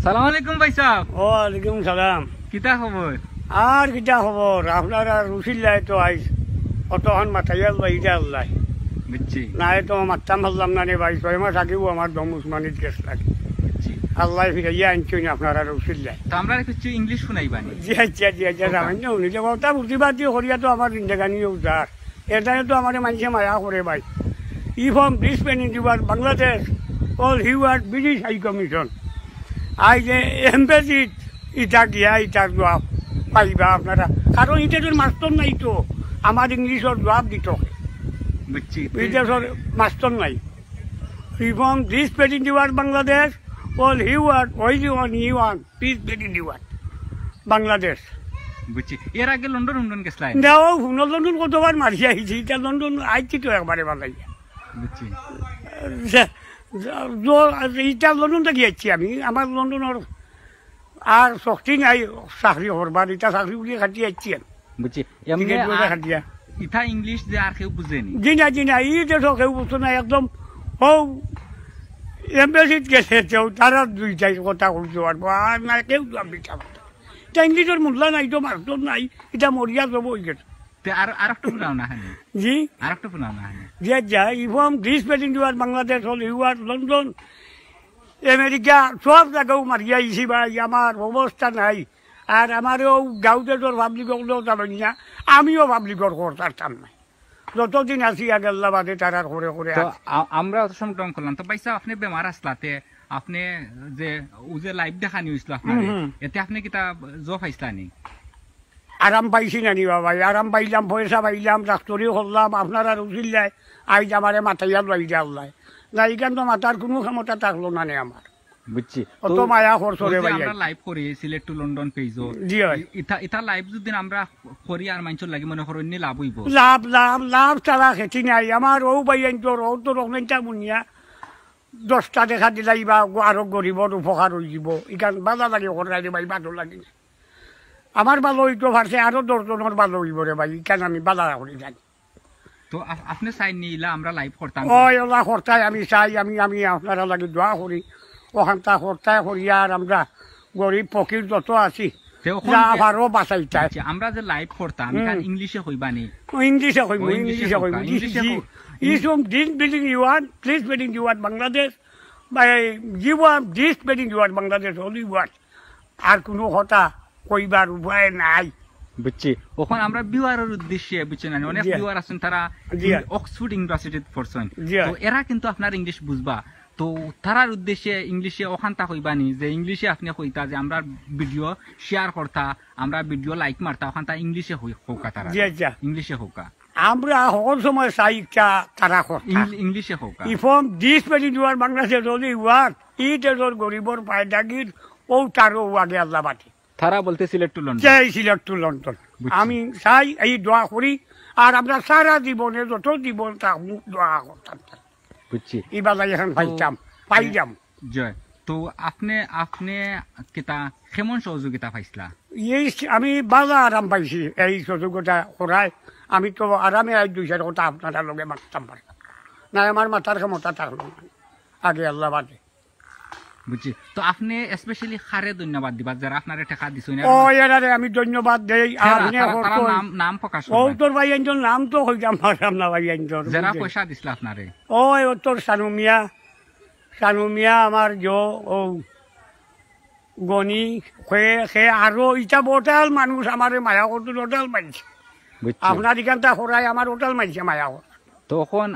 সালাম আলাইকুম ভাই সাহেব। ওয়ালাইকুম সালাম। কিতা খবর? আর কিটা খবর? আপনার আর রুশিল্লাই তো আইস অতক্ষণ মাথায় আল্লাহ ইটা আল্লাহ বুঝছি নাই তো মারতাম পারলাম না রে ভাই। 6 মাস আগেও আমার দম উসমানির কেস লাগে। বুঝছি। আল্লাহ ফিরাইয়া আনছেন আপনার আর রুশিল্লাই। তো আমরা কিছু ইংলিশ শুনাইবানি। জি আচ্ছা জি আচ্ছা সামান্য উনিলে কথা প্রতিবাদ দিয়ে করিয়া তো আমার জিন্দেগানিও উদ্ধার। এটাই তো আমার মানুষে মায়া করে ভাই। ই from this peninsular Bangladesh all হিউয়ার্ড ব্রিটিশ হাই কমিশন আই যে এম্বাসি ইটা গিয়া ইটার জবাব পাইবা আপনারা, কারণ ইটার মাস্টার নাই তো আমার ইংলিশের জবাব দিত বুঝছি। বিদেশের মাস্টার নাই। From this peninsular Bangladesh all হিউয়ার্ড ওয়ান পিস পেনিনসুলার বাংলাদেশ। বুঝছি। এর আগে লন্ডন লন্ডন গেছলাই? দেও লন্ডন কতবার মারি আইছি, এটা লন্ডন আইছি তো একবারে বানাইয়া। বুঝছি। ইটা লন্ডন থেকে যাচ্ছি আমি। আমার লন্ডনের আর শক্তি নাই চাকরি করবার, ইটা চাকরি উলিয়ে খাটি যাচ্ছি আমি। বুঝছি। খাটিয়া ইথা ইংলিশ যে আর কেউ বুঝেনি? জি না ই দেশ কেউ বুঝতো না একদম। ও এম্বাসিত গেছে তারা দুইটাই কথা বলতে পারবো, আর না কেউ দিতে পারতো। এটা ইংলিশের মূল্য নাই তো, মাস্টার নাই, এটা মরিয়া যাব হয়ে গেছে। আর একটা শোনাও না হানি। জি আর একটা শোনাও না হানি। জি আচ্ছা। ইফ্রম দিস পেনিনসুলার বাংলাদেশ হল ইউআর লন্ডন আমেরিকা সব জায়গাও মারিয়া আইছি ভাই, আমার অবস্থা নাই। আর আমারও গাঁওতে তোর পাবলিক করলেও যাবেন না, আমিও পাবলিকর করতাম না। যতদিন আসি আগেল্লা বাদে তারা করে করে আমরা অত সময় করলাম। তো ভাই সাহেব আপনি বেমার আসলাতে আপনি যে লাইভ দেখানি হয়েছিল আপনার, এতে আপনি কিতা জব পাইছিলা নি? আরাম পাইছি না নি বাবা? আরাম পাইলাম, পয়সা পাইলাম, ডাক্তরিও করলাম। আপনারা রুচিল্লাই আইজ আমারে মাথাইয়া লইয়া আল্লাহ না, এখান তো মাথার কোনো ক্ষমতা থাকলো না নে আমার। বুঝছি। অত মায়া খরচরে ভাই। আমরা লাইভ করি সিলেট টু লন্ডন পেজও। জি হয়। ইটা লাইভ যদি আমরা করি আর মানুষের লাগি মনে করেন লাভ হইব। লাভ লাভ লাভ ছাড়া খেতি নাই আমার। ও ভাই তোর ও তো রকমেন্টা বুনিয়া 10টা দেখা দিলাই বা আরো গরিবর উপকার হয়ে যাব। এখান বাধা লাগে করাই রে ভাই, ভালো লাগে আমার ভালো হইতো পারছে, আরো 10 জনের ভালো হইব রে ভাই। এখানে আমি বাধা করি জানি। তো আপনি চাই নিলা আমরা লাইভ করতাম? ওই ওলা করতাই আমি চাই। আমি আপনারা লাগে দোয়া করি ওখানটা করতাই করি। আর আমরা গরিব ফকির যত আছি আরো বাঁচাইতাই। আমরা যে লাইভ করতাম ইংলিশে হইবানি? ইংলিশে কইব, ইংলিশে কইব। Is from this building you want, this building you want Bangladesh, by you want this building you want Bangladesh only what? আর কোনো কথা কইবার উপায় নাই। বুঝছি। ওখানে আমরা বিওয়ারের উদ্দেশ্যে বুঝছেন না, অনেক বিওয়ার আছেন তারা অক্সফোর্ড ইউনিভার্সিটিতে পড়ছেন, তো এরা কিন্তু আপনার ইংলিশ বুঝবা। তো তারার উদ্দেশ্যে ইংলিশে ওখানটা কইবানি যে ইংলিশে আপনি কইতা যে আমরা ভিডিও শেয়ার করতা, আমরা ভিডিও লাইক মারতা, ওখানটা ইংলিশে হোকা তারা ইংলিশে হোকা। আমরা সকল সময় চাই তারা ইংলিশে হোকা। ইফ্রম this peninsular Bangladesh only what? It এজর গরিবর পায়দাগির ও তারও আগে আল্লাহ বাতি। তারা বলতে সিলেট টু লন্ডন। চাই সিলেট টু লন্ডন। আমি চাই এই দোয়া করি। আর আমরা সারা জীবনে যত জীবন মুখ দোয়া করতাম। বুঝছি। এবার এখন পাইলাম। জয়। তো আপনি কিতা কেমন সহযোগিতা পাইছিলা? এই আমি বাজা আরাম পাইছি এই সহযোগিতা করায়। আমি তো আরামে আজ 2-4 কথা আপনারা লগে মারতাম পারতাম না, আমার মাথার ক্ষমতা থাকলো না আগে আল্লাহ বাদে। বুঝছি। তো আপনি স্পেশালি খারে ধন্যবাদ দিবা যারা আপনারে টাকা দিছেন। ও এরারে আমি ধন্যবাদ দেই। আপনি নাম প্রকাশ ও তোর ভাই আইনজন নাম তো হইতাম পারতাম না ভাই আইনজন। যারা পয়সা দিছিল আপনারে ও তোর সানুমিয়া আমার ও গনি সে আরো ইটা বোটাল মানুষ আমার মায়া করতো, টোটাল মানছে। আপনার এখানটা হরাই আমার ওটাল মানছে মায়া কর। তখন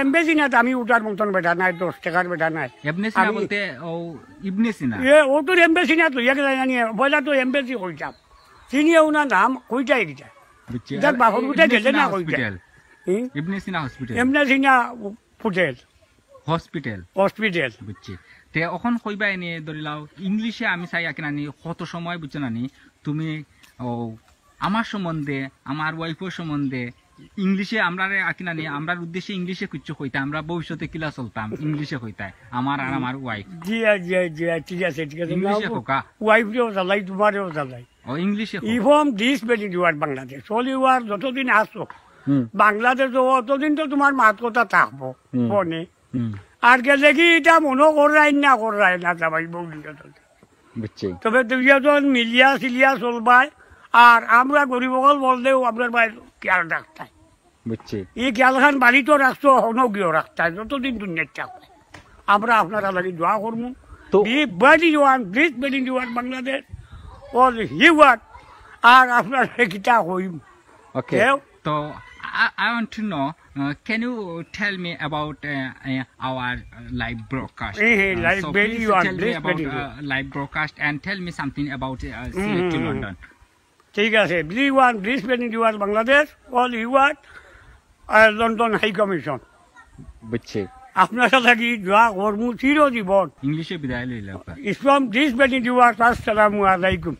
এমবেসি না আমি উঠার মতন বেটা নাই, 10 টাকার বেটা নাই। বলতে ইবনে সিনা ও তোর এমবেসি না তো জানি বলা তো এমবেসি কইতাম চিনিও না নাম কইটাই গিটা দেখ বাপর উঠে গেছে না কইটা ইবনে সিনা হসপিটাল। এমনে সিনা হসপিটাল বুঝছি। তে এখন কইবা এনে ধরিলাও ইংলিশে আমি চাই আকি নানি কত সময় বুঝছো নানি তুমি আমার সম্বন্ধে আমার ওয়াইফের সম্বন্ধে ইংলিশে আমরা আকি নানি আমরার উদ্দেশ্যে ইংলিশে কিছু কইতা, আমরা ভবিষ্যতে কিলা চলতাম ইংলিশে কইতায় আমার আর আমার ওয়াইফ। জি ঠিক আছে ইংলিশে কোকা ওয়াইফরেও জ্বালাই তোমারেও জ্বালাই ও ইংলিশে। ইফ্রম this peninsular Bangladesh only war যতদিন আসো বাংলাদেশ অতদিন তো তোমার মাত কথা থাকবো ফোনে। আর গেলে কি এটা মনে করাই না যাবাই বৌদিটা বুঝছি তবে দুইজন মিলিয়া সিলিয়া চলবাই আর আমরা গরিব সকল বললেও আপনার ভাই খেয়াল রাখতাই বুঝছি এই খেয়ালখান বাড়িতেও রাখতো হনগিও রাখতাই যতদিন দুনিয়ার থাকবে আমরা আপনারা লাগি দোয়া করবো তো বেডি জোয়ান ব্রিজ বেডি জোয়ান বাংলাদেশ অল হিওয়ার আর আপনার কিতা হইম ওকে তো I want to know, can you tell me about our live broadcast? Live so radio please and tell me this about radio. live broadcast and tell me something about CA to London. ঠিক আছে bridge bridge বেডি জোয়ান Bangladesh all হিওয়ার London high commission বুঝছি আপনারা লাগি দোয়া করবো চিরজীবন ইংলিশে বিদায় লইলাম ইসলাম ব্রিজ বেডি জোয়ান আসসালামু আলাইকুম